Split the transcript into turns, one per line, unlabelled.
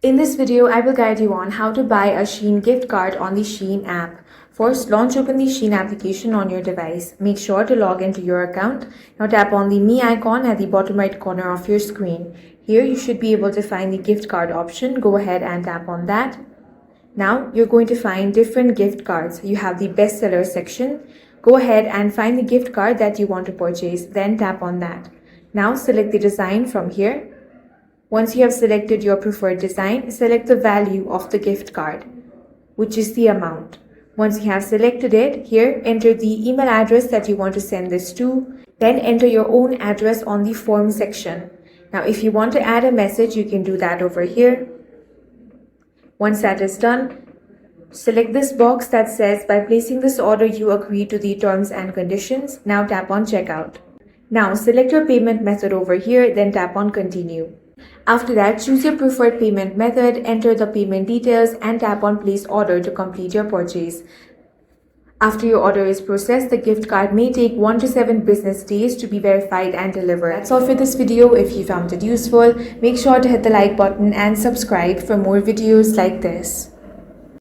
In this video, I will guide you on how to buy a SHEIN gift card on the SHEIN app. First, launch open the SHEIN application on your device. Make sure to log into your account. Now tap on the Me icon at the bottom right corner of your screen. Here you should be able to find the gift card option. Go ahead and tap on that. Now you're going to find different gift cards. You have the bestseller section. Go ahead and find the gift card that you want to purchase. Then tap on that. Now select the design from here. Once you have selected your preferred design, select the value of the gift card, which is the amount. Once you have selected it, here enter the email address that you want to send this to. Then enter your own address on the form section. Now if you want to add a message, you can do that over here. Once that is done, select this box that says, by placing this order, you agree to the terms and conditions. Now tap on checkout. Now select your payment method over here, then tap on continue. After that, choose your preferred payment method, enter the payment details and tap on place order to complete your purchase. After your order is processed, the gift card may take 1 to 7 business days to be verified and delivered. That's all for this video. If you found it useful, make sure to hit the like button and subscribe for more videos like this.